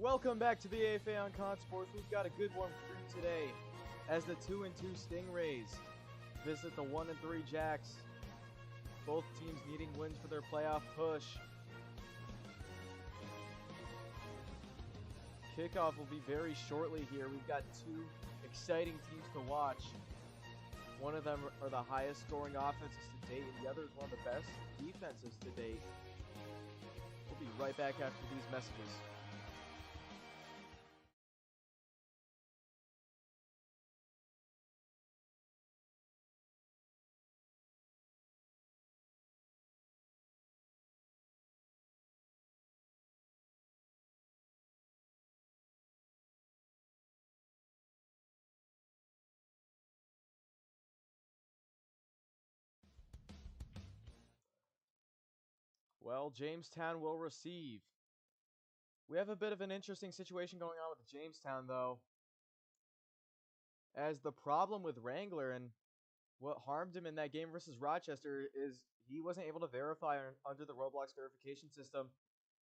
Welcome back to the AFA on Con Sports. We've got a good one for you today as the 2-2 Stingrays visit the 1-3 Jacks. Both teams needing wins for their playoff push. Kickoff will be very shortly here. We've got two exciting teams to watch. One of them are the highest scoring offenses to date, and the other is one of the best defenses to date. We'll be right back after these messages. Well, Jamestown will receive. We have a bit of an interesting situation going on with Jamestown, though. As the problem with Wrangler and what harmed him in that game versus Rochester is he wasn't able to verify under the Roblox verification system.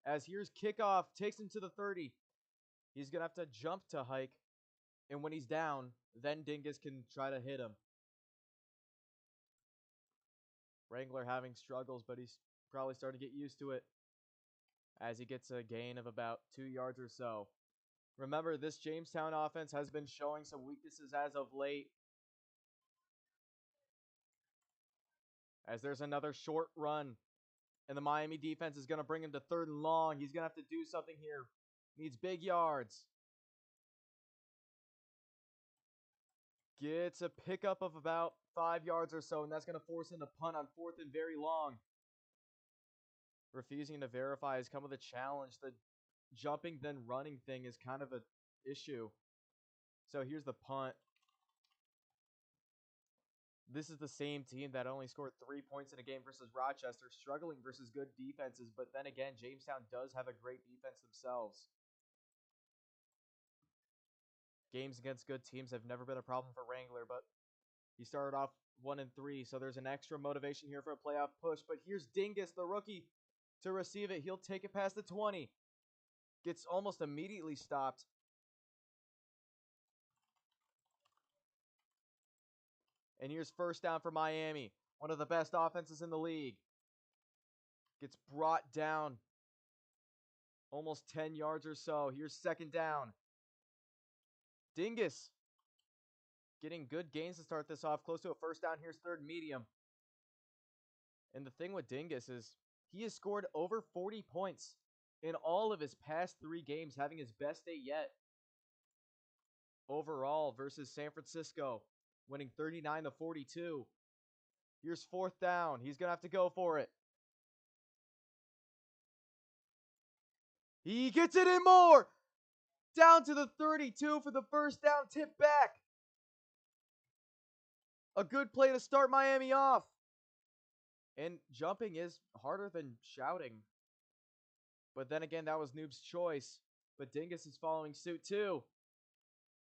As here's kickoff, takes him to the 30. He's going to have to jump to hike. And when he's down, then Dingus can try to hit him. Wrangler having struggles, but he's probably starting to get used to it as he gets a gain of about 2 yards or so. Remember, this Jamestown offense has been showing some weaknesses as of late. As there's another short run, and the Miami defense is going to bring him to 3rd and long. He's going to have to do something here. Needs big yards. Gets a pickup of about 5 yards or so, and that's going to force him to punt on 4th and very long. Refusing to verify has come with a challenge. The jumping then running thing is kind of an issue. So here's the punt. This is the same team that only scored 3 points in a game versus Rochester, struggling versus good defenses, but then again, Jamestown does have a great defense themselves. Games against good teams have never been a problem for Wrangler, but he started off 1-3, so there's an extra motivation here for a playoff push. But here's Dingus, the rookie, to receive it. He'll take it past the 20. Gets almost immediately stopped. And here's first down for Miami, one of the best offenses in the league. Gets brought down almost 10 yards or so. Here's 2nd down. Dingus getting good gains to start this off. Close to a 1st down. Here's 3rd medium. And the thing with Dingus is he has scored over 40 points in all of his past 3 games, having his best day yet. Overall versus San Francisco, winning 39-42. Here's 4th down. He's going to have to go for it. He gets it in more. Down to the 32 for the 1st down, tip back. A good play to start Miami off. And jumping is harder than shouting. But then again, that was Noob's choice. But Dingus is following suit too.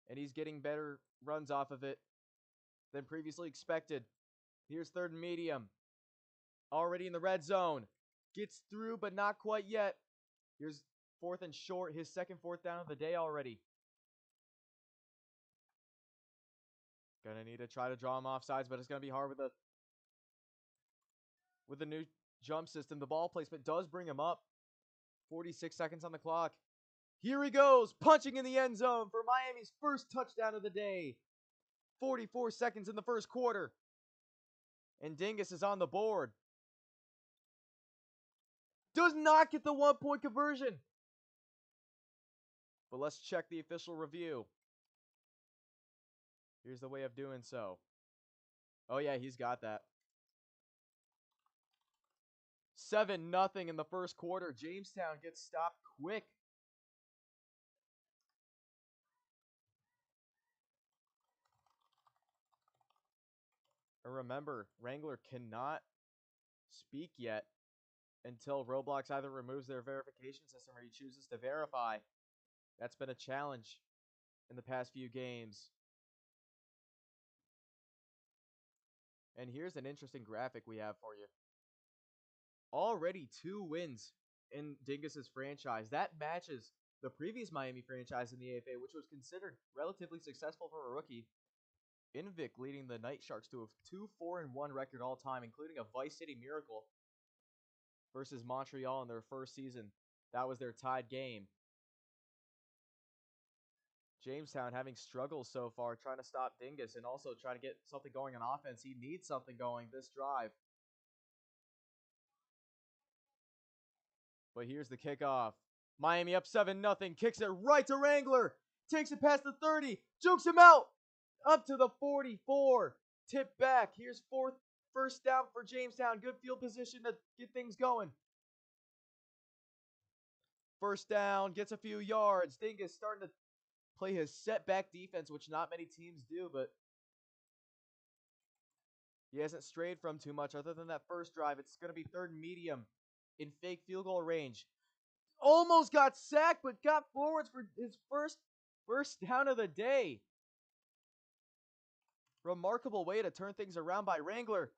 And he's getting better runs off of it than previously expected. Here's 3rd and medium. Already in the red zone. Gets through, but not quite yet. Here's 4th and short. His 2nd 4th down of the day already. Gonna need to try to draw him off sides, but it's gonna be hard with the new jump system. The ball placement does bring him up. 46 seconds on the clock. Here he goes, punching in the end zone for Miami's first touchdown of the day. 44 seconds in the 1st quarter. And Dingus is on the board. Does not get the 1-point conversion. But let's check the official review. Here's the way of doing so. Oh yeah, he's got that. 7-0 in the 1st quarter. Jamestown gets stopped quick. And remember, Wrangler cannot speak yet until Roblox either removes their verification system or he chooses to verify. That's been a challenge in the past few games. And here's an interesting graphic we have for you. Already 2 wins in Dingus's franchise. That matches the previous Miami franchise in the AFA, which was considered relatively successful for a rookie. Invic leading the Night Sharks to a 2-4-1 record all time, including a Vice City Miracle versus Montreal in their first season. That was their tied game. Jamestown having struggles so far trying to stop Dingus and also trying to get something going on offense. He needs something going this drive. But here's the kickoff. Miami up 7-0. Kicks it right to Wrangler. Takes it past the 30. Jukes him out. Up to the 44. Tip back. Here's first down for Jamestown. Good field position to get things going. First down. Gets a few yards. Dingus starting to play his setback defense, which not many teams do, but he hasn't strayed from too much other than that first drive. It's going to be third and medium in fake field goal range. Almost got sacked, but got forwards for his first down of the day. Remarkable way to turn things around by Wrangler.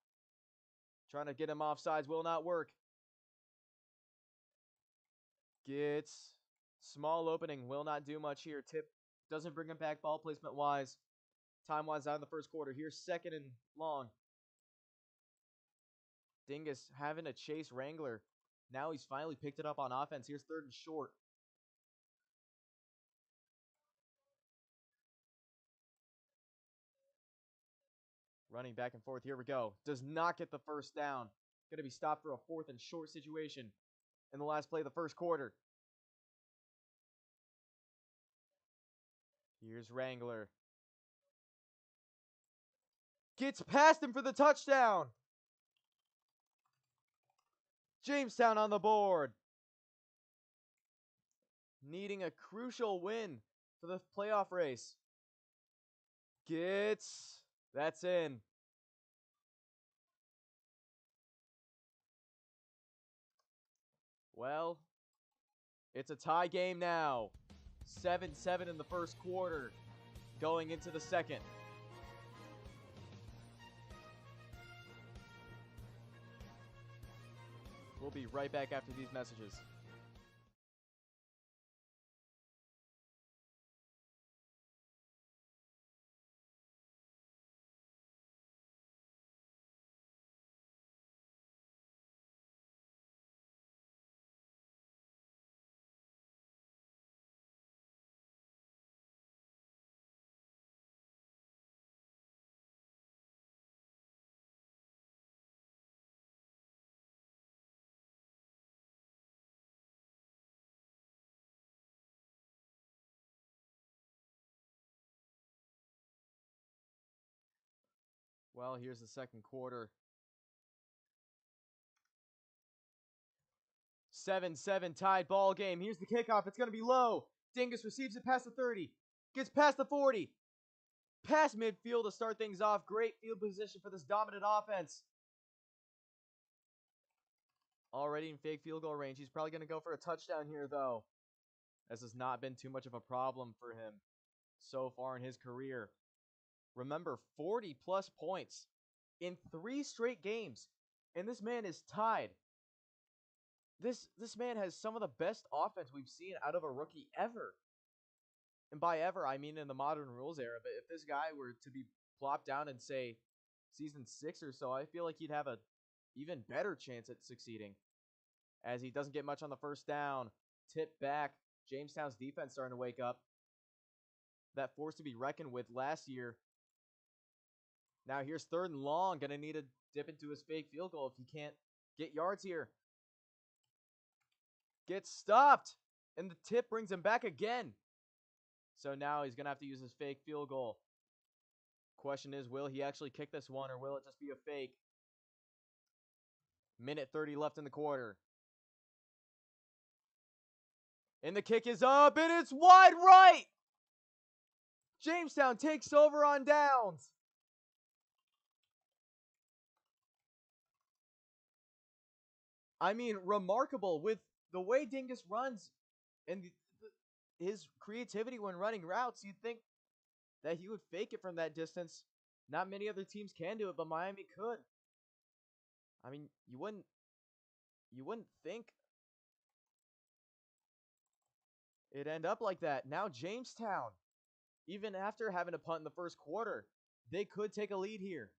Trying to get him offsides will not work. Gets small opening, will not do much here. Tip doesn't bring him back ball placement wise. Time wise out in the first quarter. Here's second and long. Dingus having to chase Wrangler. Now he's finally picked it up on offense. Here's third and short. Running back and forth. Here we go. Does not get the first down. Going to be stopped for a fourth and short situation in the last play of the first quarter. Here's Wrangler. Gets past him for the touchdown. Jamestown on the board. Needing a crucial win for the playoff race. That's in. Well, it's a tie game now. 7-7 in the first quarter, going into the second. We'll be right back after these messages. Well, here's the second quarter. 7-7 tied ball game. Here's the kickoff. It's going to be low. Dingus receives it past the 30. Gets past the 40. Past midfield to start things off. Great field position for this dominant offense. Already in fake field goal range. He's probably going to go for a touchdown here, though. This has not been too much of a problem for him so far in his career. Remember, 40-plus points in 3 straight games. And this man is tied. This man has some of the best offense we've seen out of a rookie ever. And by ever, I mean in the modern rules era. But if this guy were to be plopped down in, say, season 6 or so, I feel like he'd have a even better chance at succeeding. As he doesn't get much on the first down. Tip back. Jamestown's defense starting to wake up. That force to be reckoned with last year. Now here's third and long. Going to need to dip into his fake field goal if he can't get yards here. Gets stopped. And the tip brings him back again. So now he's going to have to use his fake field goal. Question is, will he actually kick this one or will it just be a fake? Minute 30 left in the quarter. And the kick is up and it's wide right. Jamestown takes over on downs. I mean, remarkable with the way Dingus runs and his creativity when running routes. You'd think that he would fake it from that distance. Not many other teams can do it, but Miami could. I mean, you wouldn't think It ended up like that. Now Jamestown, even after having to punt in the first quarter, they could take a lead here.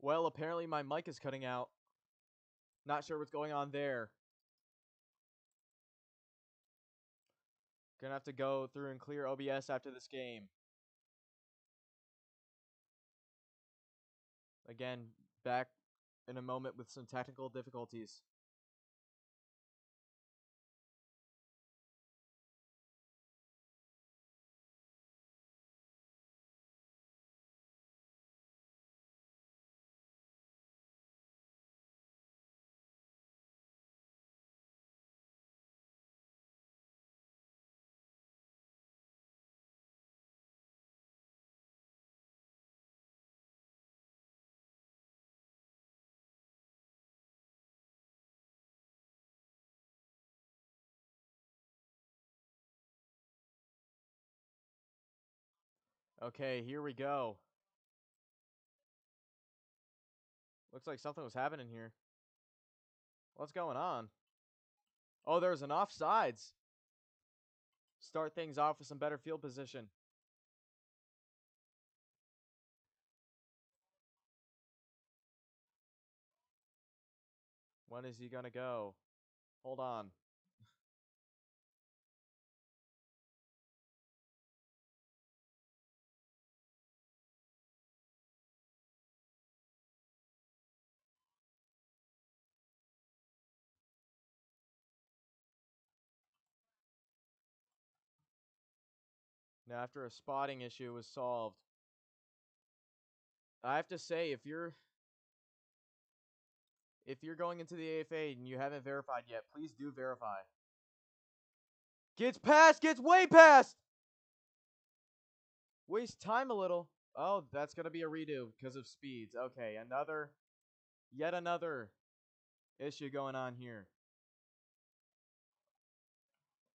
Well, apparently my mic is cutting out. Not sure what's going on there. Gonna have to go through and clear OBS after this game. Again, back in a moment with some technical difficulties. Okay, here we go. Looks like something was happening here. What's going on? Oh, there's an offsides. Start things off with some better field position. When is he gonna go? Hold on. Now, after a spotting issue was solved, I have to say, if you're going into the AFA and you haven't verified yet, please do verify. Gets past, gets way past. Waste time a little. Oh, that's gonna be a redo because of speeds. Okay, yet another issue going on here.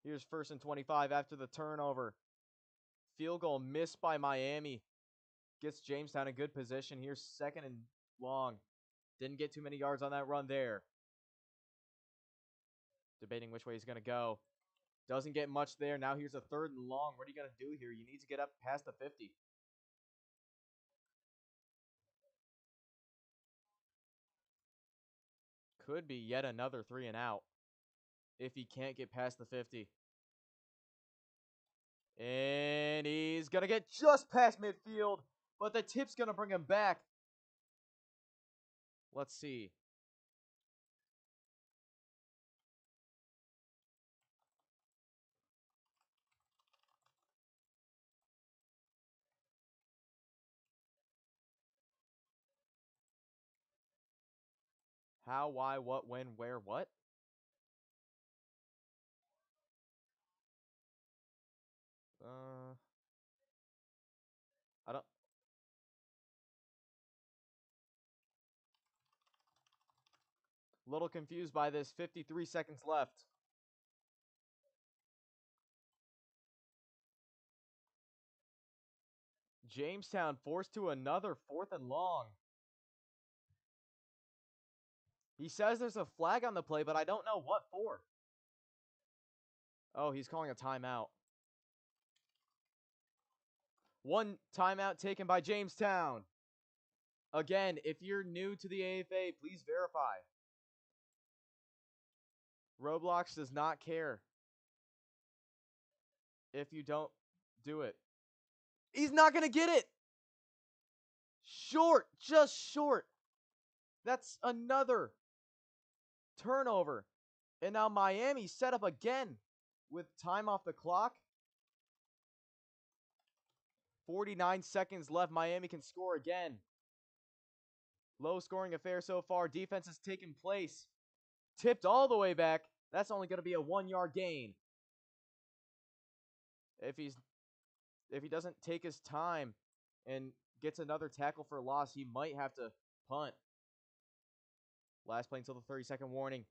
Here's 1st and 25 after the turnover. Field goal missed by Miami. Gets Jamestown in good position. Here's 2nd and long. Didn't get too many yards on that run there. Debating which way he's going to go. Doesn't get much there. Now here's a 3rd and long. What are you going to do here? You need to get up past the 50. Could be yet another 3 and out if he can't get past the 50. And he's going to get just past midfield, but the tip's going to bring him back. Let's see. How, why, what, when, where, what? I don't. Little confused by this. 53 seconds left. Jamestown forced to another 4th and long. He says there's a flag on the play, but I don't know what for. Oh, he's calling a timeout. One timeout taken by Jamestown. Again, if you're new to the AFA, please verify. Roblox does not care if you don't do it. He's not going to get it. Short, just short. That's another turnover. And now Miami set up again with time off the clock. 49 seconds left. Miami can score again. Low scoring affair so far. Defense has taken place. Tipped all the way back. That's only going to be a 1-yard gain. If he doesn't take his time and gets another tackle for loss, he might have to punt. Last play until the 30-second warning.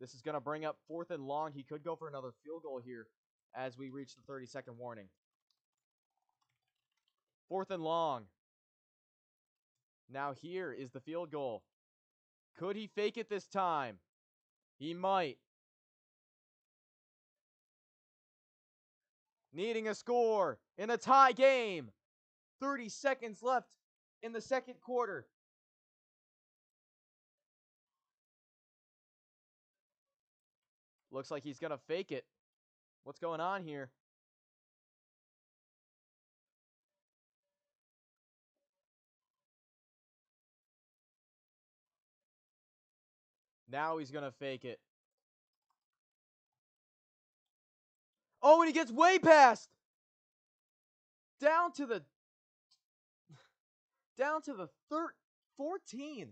This is going to bring up 4th and long. He could go for another field goal here as we reach the 30-second warning. 4th and long. Now here is the field goal. Could he fake it this time? He might. Needing a score in a tie game. 30 seconds left in the second quarter. Looks like he's going to fake it. What's going on here? Now he's going to fake it. Oh, and he gets way past. Down to the 14.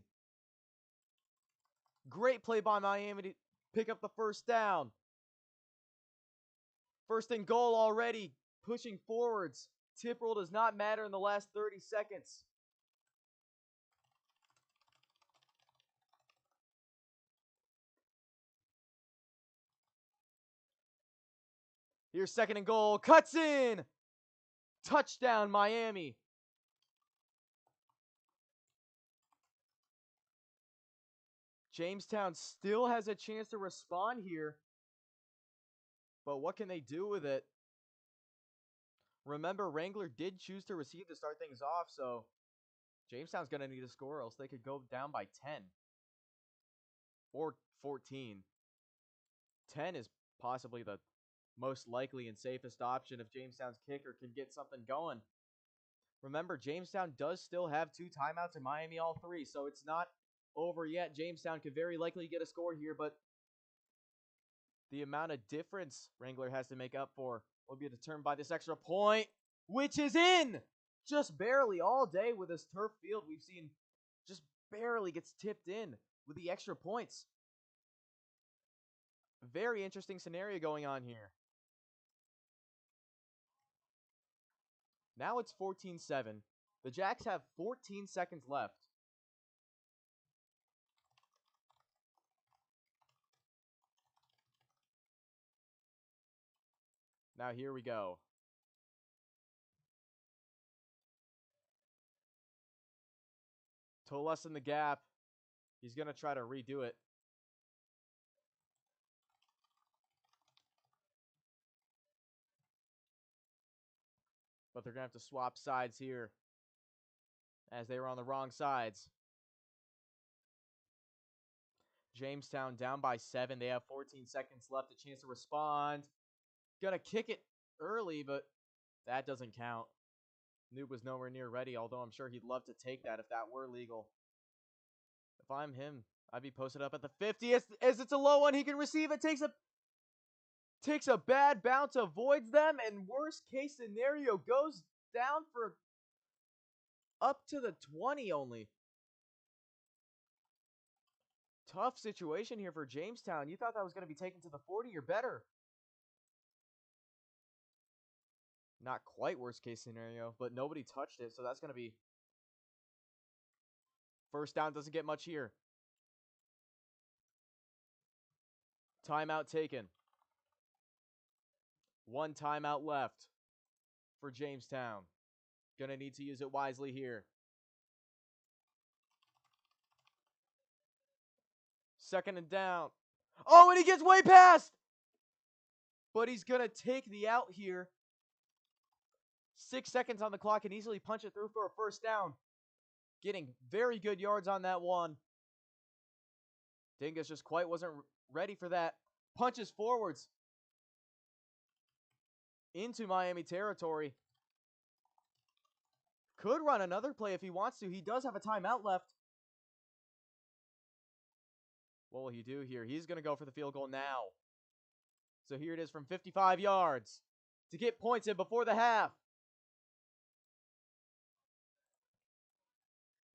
Great play by Miami to pick up the first down. 1st and goal already, pushing forwards. Tip roll does not matter in the last 30 seconds. Here's 2nd and goal. Cuts in. Touchdown, Miami. Jamestown still has a chance to respond here. But what can they do with it? Remember, Wrangler did choose to receive to start things off, so Jamestown's going to need a score, else they could go down by 10. Or 14. 10 is possibly the most likely and safest option if Jamestown's kicker can get something going. Remember, Jamestown does still have 2 timeouts and Miami all 3, so it's not over yet. Jamestown could very likely get a score here, but the amount of difference Wrangler has to make up for will be determined by this extra point, which is in! Just barely all day with this turf field. We've seen just barely gets tipped in with the extra points. Very interesting scenario going on here. Now it's 14-7. The Jacks have 14 seconds left. Now here we go. To lessen the gap. He's going to try to redo it. But they're going to have to swap sides here, as they were on the wrong sides. Jamestown down by 7. They have 14 seconds left. A chance to respond. Gonna kick it early, but that doesn't count. Noob was nowhere near ready, although I'm sure he'd love to take that if that were legal. If I'm him, I'd be posted up at the 50. As it's a low one, he can receive it. Takes a bad bounce, avoids them, and worst case scenario goes down for up to the 20 only. Tough situation here for Jamestown. You thought that was going to be taken to the 40 or better. Not quite worst case scenario, but nobody touched it, so that's going to be... First down doesn't get much here. Timeout taken. 1 timeout left for Jamestown. Gonna need to use it wisely here. 2nd and down. Oh, and he gets way past! But he's gonna take the out here. 6 seconds on the clock and easily punch it through for a first down. Getting very good yards on that one. Dingus just quite wasn't ready for that. Punches forwards into Miami territory. Could run another play if he wants to. He does have a timeout left. What will he do here? He's going to go for the field goal now. So here it is from 55 yards to get points in before the half.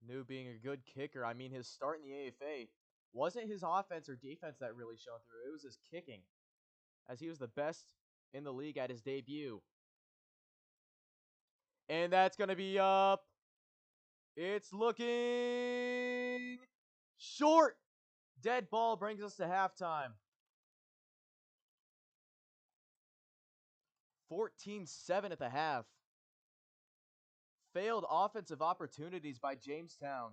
Noob being a good kicker. I mean, his start in the AFA wasn't his offense or defense that really shone through. It was his kicking, as he was the best in the league at his debut. And that's going to be up. It's looking short. Dead ball brings us to halftime. 14-7 at the half. Failed offensive opportunities by Jamestown.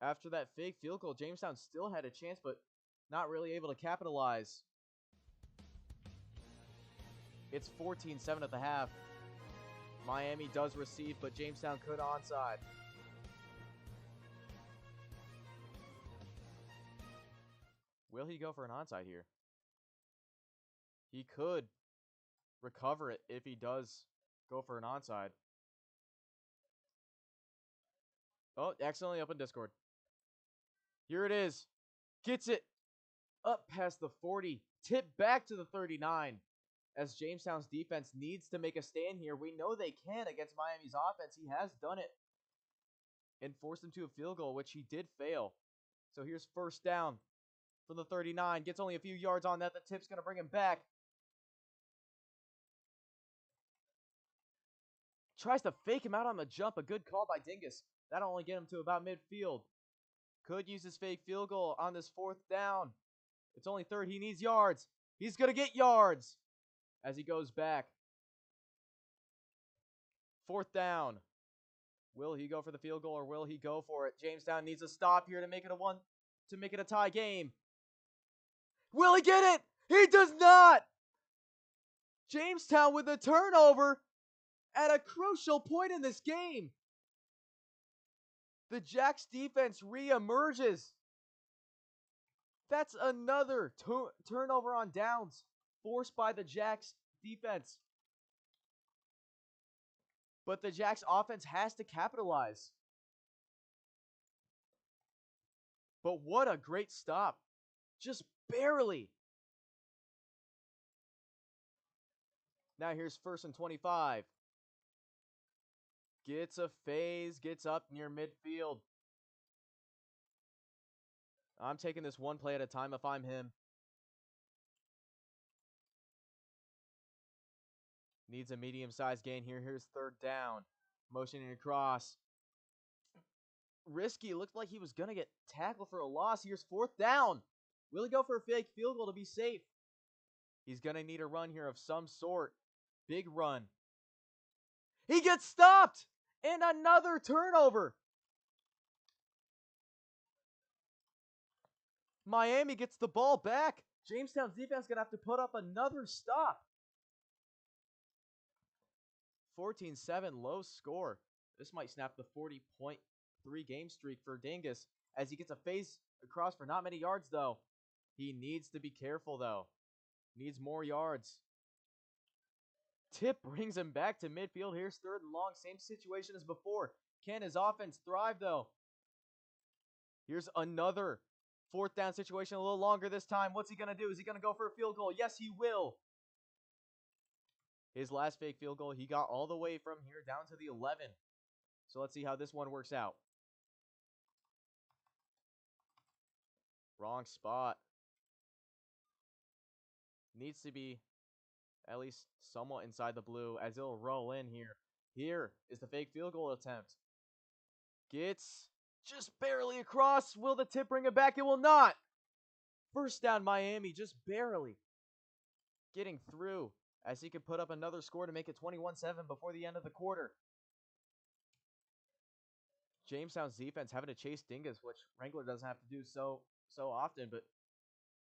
After that fake field goal, Jamestown still had a chance, but not really able to capitalize. It's 14-7 at the half. Miami does receive, but Jamestown could onside. Will he go for an onside here? He could recover it if he does go for an onside. Oh, accidentally up in Discord. Here it is. Gets it up past the 40. Tip back to the 39. As Jamestown's defense needs to make a stand here. We know they can against Miami's offense. He has done it. And forced him to a field goal, which he did fail. So here's first down from the 39. Gets only a few yards on that. The tip's going to bring him back. Tries to fake him out on the jump. A good call by Dingus. That'll only get him to about midfield. Could use his fake field goal on this fourth down. It's only third. He needs yards. He's going to get yards as he goes back. Fourth down. Will he go for the field goal or will he go for it? Jamestown needs a stop here to make it a tie game. Will he get it? He does not. Jamestown with a turnover at a crucial point in this game. The Jacks defense reemerges. That's another turnover on downs forced by the Jacks defense. But the Jacks offense has to capitalize. But what a great stop. Just barely. Now here's 1st and 25. Gets a phase, gets up near midfield. I'm taking this one play at a time if I'm him. Needs a medium-sized gain here. Here's third down. Motioning across. Risky. Looked like he was going to get tackled for a loss. Here's fourth down. Will he go for a fake field goal to be safe? He's going to need a run here of some sort. Big run. He gets stopped! And another turnover. Miami gets the ball back. Jamestown's defense going to have to put up another stop. 14-7, low score. This might snap the 40.3 game streak for Dingus as he gets a phase across for not many yards, though. He needs to be careful, though. Needs more yards. Tip brings him back to midfield. Here's third and long. Same situation as before. Can his offense thrive, though? Here's another fourth down situation, a little longer this time. What's he going to do? Is he going to go for a field goal? Yes, he will. His last fake field goal, he got all the way from here down to the 11. So let's see how this one works out. Wrong spot. Needs to be at least somewhat inside the blue as it'll roll in here. Here is the fake field goal attempt. Gets just barely across. Will the tip bring it back? It will not. First down, Miami, just barely getting through as he could put up another score to make it 21-7 before the end of the quarter. Jamestown's defense having to chase Dingus, which Wrangler doesn't have to do so often, but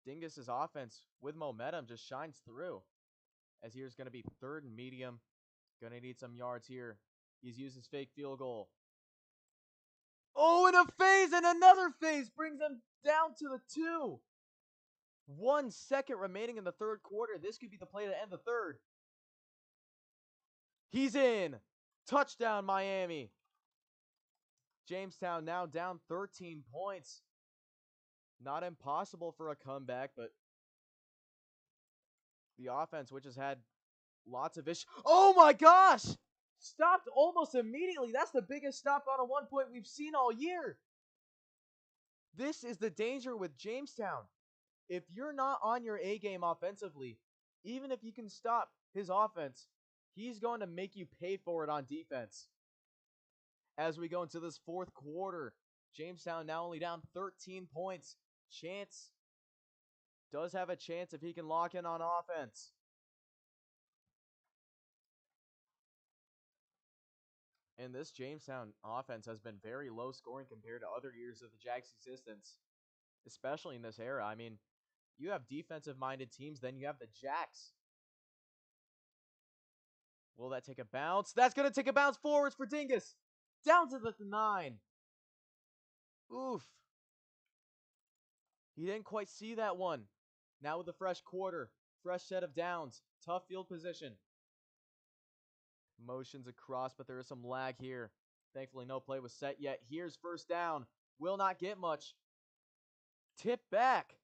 Dingus's offense with momentum just shines through. As here's going to be third and medium. Going to need some yards here. He's used his fake field goal. Oh, and a phase and another phase brings him down to the 2. 1 second remaining in the third quarter. This could be the play to end the third. He's in. Touchdown, Miami. Jamestown now down 13 points. Not impossible for a comeback, but the offense, which has had lots of issues. Oh my gosh! Stopped almost immediately. That's the biggest stop on a 1 point we've seen all year. This is the danger with Jamestown. If you're not on your A game offensively, even if you can stop his offense, he's going to make you pay for it on defense. As we go into this fourth quarter, Jamestown now only down 13 points. Chance does have a chance if he can lock in on offense. And this Jamestown offense has been very low scoring compared to other years of the Jags' existence, especially in this era. I mean, you have defensive-minded teams, then you have the Jacks. Will that take a bounce? That's going to take a bounce forwards for Dingus. Down to the 9. Oof. He didn't quite see that one. Now with a fresh quarter, fresh set of downs, tough field position. Motions across, but there is some lag here. Thankfully, no play was set yet. Here's first down. Will not get much. Tip back.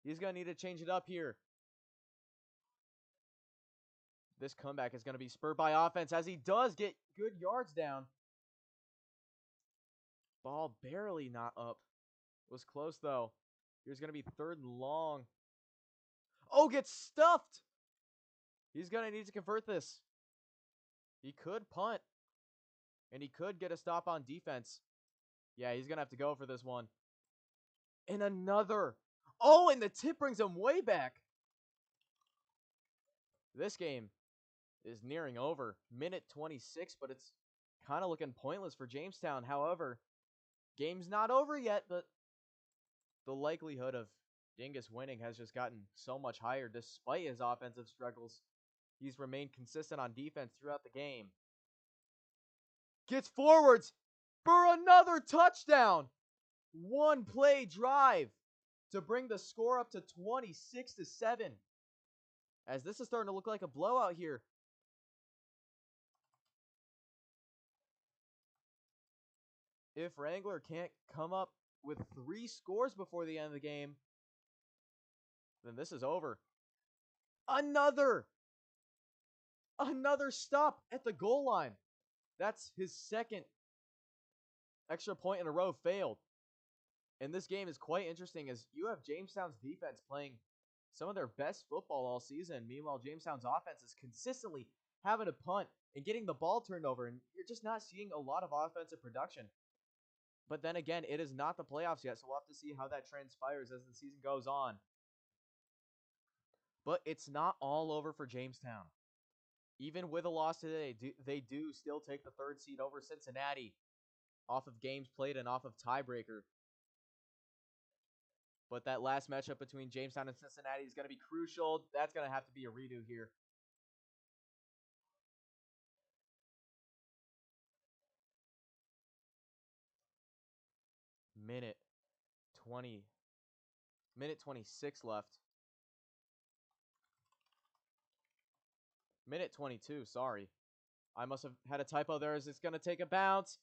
He's going to need to change it up here. This comeback is going to be spurred by offense as he does get good yards down. Ball barely not up. Was close, though. Here's going to be 3rd and long. Oh, gets stuffed. He's going to need to convert this. He could punt. And he could get a stop on defense. Yeah, he's going to have to go for this one. And another. Oh, and the tip brings him way back. This game is nearing over. Minute 26, but it's kind of looking pointless for Jamestown. However, game's not over yet, but the likelihood of Dingus winning has just gotten so much higher despite his offensive struggles. He's remained consistent on defense throughout the game. Gets forwards for another touchdown. 1 play drive to bring the score up to 26-7. As this is starting to look like a blowout here. If Wrangler can't come up with 3 scores before the end of the game, then this is over. Another stop at the goal line. That's his 2nd extra point in a row failed. And this game is quite interesting as you have Jamestown's defense playing some of their best football all season. Meanwhile, Jamestown's offense is consistently having a punt and getting the ball turned over, and you're just not seeing a lot of offensive production. But then again, it is not the playoffs yet, so we'll have to see how that transpires as the season goes on. But it's not all over for Jamestown. Even with a loss today, they do still take the 3rd seed over Cincinnati off of games played and off of tiebreaker. But that last matchup between Jamestown and Cincinnati is going to be crucial. That's going to have to be a redo here. Minute 26 left. Minute 22, sorry. I must have had a typo there as it's going to take a bounce.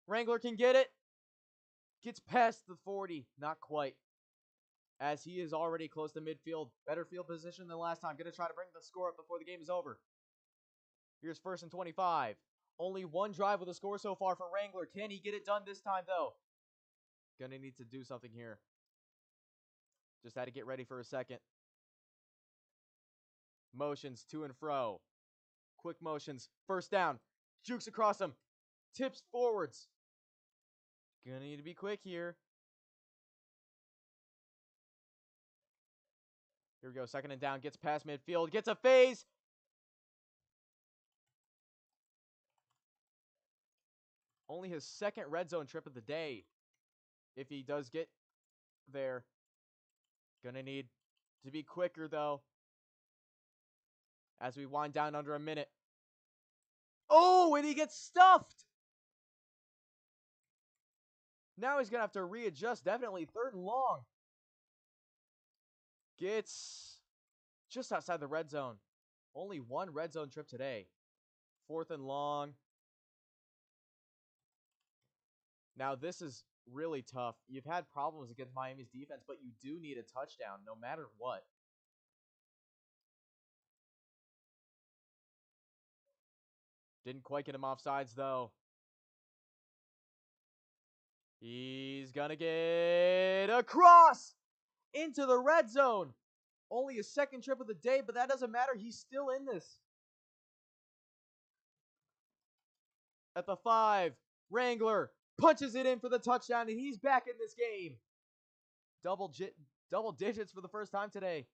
Wrangler can get it. Gets past the 40. Not quite. As he is already close to midfield. Better field position than last time. Going to try to bring the score up before the game is over. Here's 1st and 25. Only 1 drive with a score so far for Wrangler. Can he get it done this time, though? Going to need to do something here. Just had to get ready for a second. Motions to and fro. Quick motions. First down. Jukes across him. Tips forwards. Gonna need to be quick here. Here we go. 2nd and down. Gets past midfield. Gets a phase. Only his 2nd red zone trip of the day. If he does get there. Gonna need to be quicker, though. As we wind down under a minute. Oh, and he gets stuffed. Now he's going to have to readjust. Definitely 3rd and long. Gets just outside the red zone. Only 1 red zone trip today. 4th and long. Now this is really tough. You've had problems against Miami's defense, but you do need a touchdown no matter what. Didn't quite get him off sides, though. He's gonna get across into the red zone. Only his second trip of the day, but that doesn't matter. He's still in this. At the 5, Wrangler punches it in for the touchdown, and he's back in this game. Double digits for the first time today.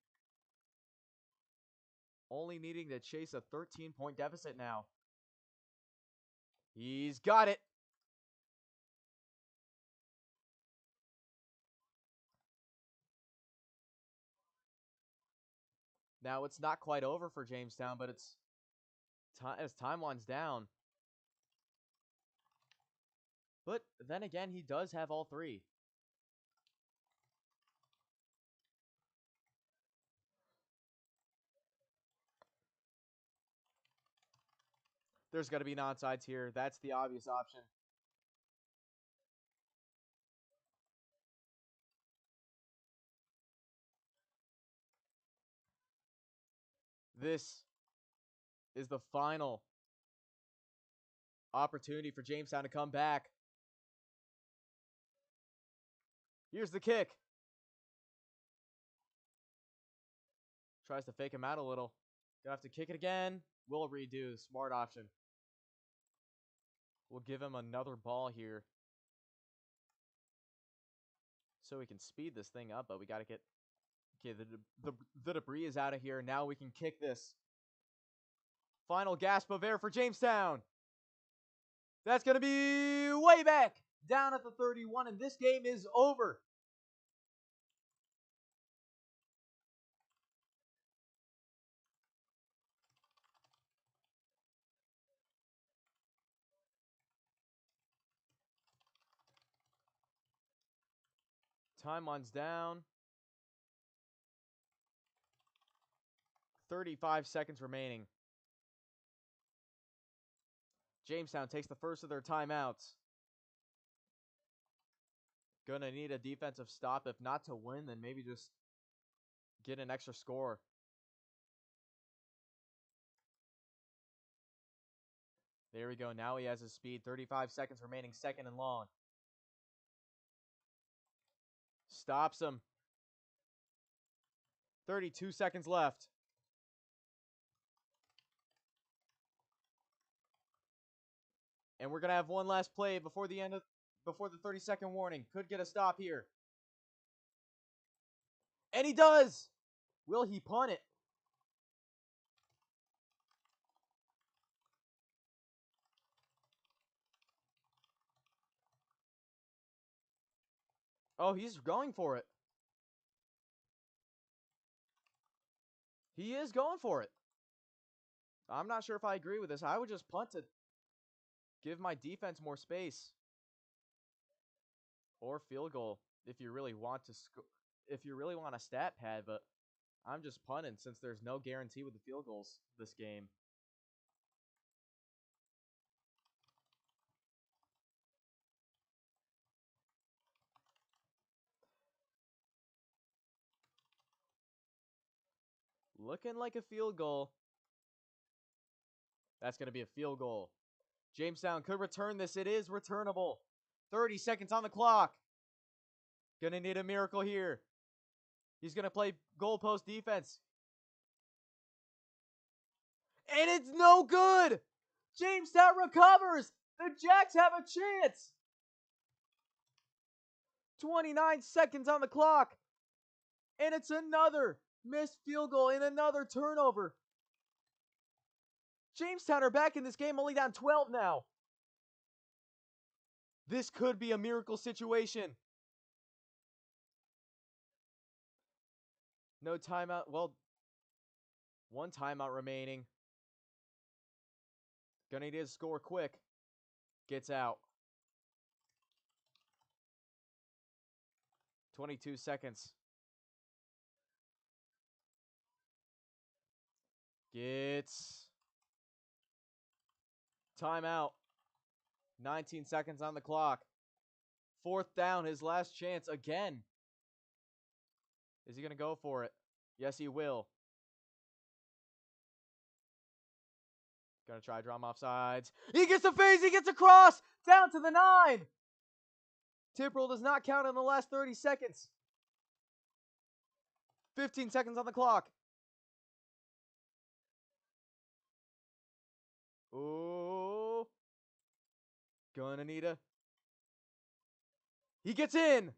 Only needing to chase a 13-point deficit now. He's got it. Now, it's not quite over for Jamestown, but it's as time winds down. But then again, he does have all 3. There's got to be non-sides here. That's the obvious option. This is the final opportunity for Jamestown to come back. Here's the kick. Tries to fake him out a little. Gonna have to kick it again. We'll redo. Smart option. We'll give him another ball here, so we can speed this thing up, but we gotta get... Okay, the debris is out of here. Now we can kick this. Final gasp of air for Jamestown. That's gonna be way back down at the 31, and this game is over. Time winds down. 35 seconds remaining. Jamestown takes the first of their timeouts. Gonna need a defensive stop. If not to win, then maybe just get an extra score. There we go. Now he has his speed. 35 seconds remaining, second and long. Stops him. 32 seconds left. And we're going to have one last play before the 30-second warning. Could get a stop here. And he does! Will he punt it? Oh, he's going for it. He is going for it. I'm not sure if I agree with this. I would just punt to give my defense more space. Or field goal if you really want to if you really want a stat pad, but I'm just punting since there's no guarantee with the field goals this game. Looking like a field goal. That's going to be a field goal. Jamestown could return this. It is returnable. 30 seconds on the clock. Gonna need a miracle here. He's gonna play goalpost defense. And it's no good! Jamestown recovers! The Jacks have a chance! 29 seconds on the clock. And it's another missed field goal and another turnover. Jamestown are back in this game, only down 12 now. This could be a miracle situation. No timeout. Well, one timeout remaining. Gonna need to score quick. Gets out. 22 seconds. Gets timeout. 19 seconds on the clock. Fourth down, his last chance again. Is he going to go for it? Yes, he will. Gonna try to draw him off sides. He gets the phase. He gets across. Down to the 9. Tip roll does not count in the last 30 seconds. 15 seconds on the clock. Oh. Gonna need a... He gets in.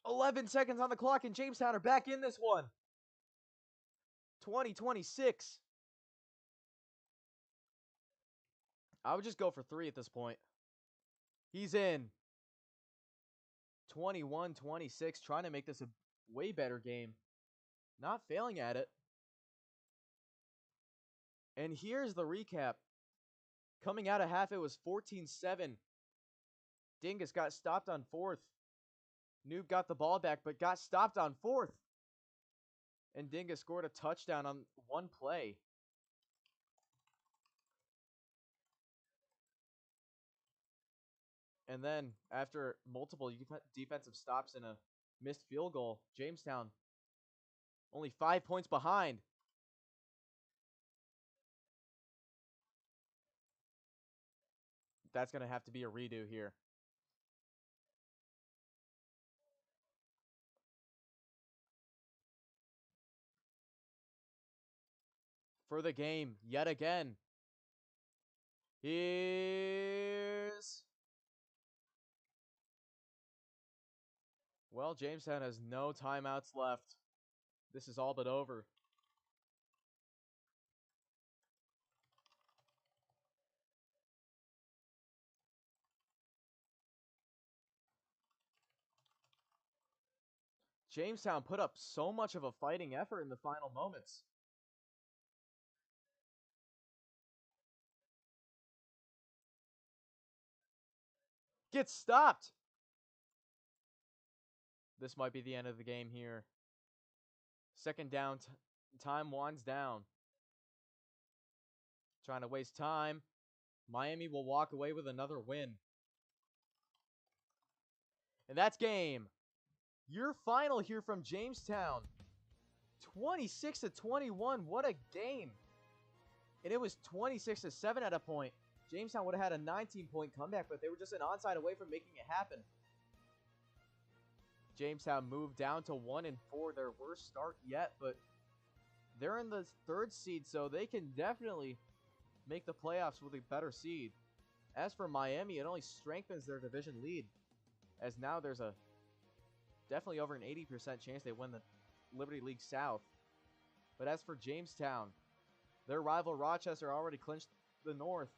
11 seconds on the clock, and Jamestown are back in this one. 20-26. I would just go for 3 at this point. He's in. 21-26, trying to make this a way better game. Not failing at it. And here's the recap. Coming out of half, it was 14-7. Dingus got stopped on 4th. Noob got the ball back, but got stopped on 4th. And Dingus scored a touchdown on one play. And then, after multiple defensive stops and a missed field goal, Jamestown only 5 points behind. That's going to have to be a redo here. For the game, yet again. Here's... Well, Jamestown has no timeouts left. This is all but over. Jamestown put up so much of a fighting effort in the final moments. Gets stopped. This might be the end of the game here. Second down, time winds down. Trying to waste time. Miami will walk away with another win. And that's game. Your final here from Jamestown. 26-21. What a game. And it was 26-7 at a point. Jamestown would have had a 19-point comeback, but they were just an onside away from making it happen. Jamestown moved down to 1-4, their worst start yet, but they're in the 3rd seed, so they can definitely make the playoffs with a better seed. As for Miami, it only strengthens their division lead, as now there's a definitely over an 80% chance they win the Liberty League South. But as for Jamestown, their rival Rochester already clinched the North,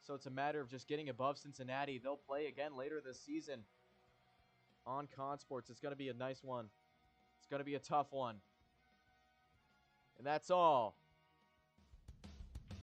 so it's a matter of just getting above Cincinnati. They'll play again later this season on Con Sports. It's going to be a nice one. It's going to be a tough one. And that's all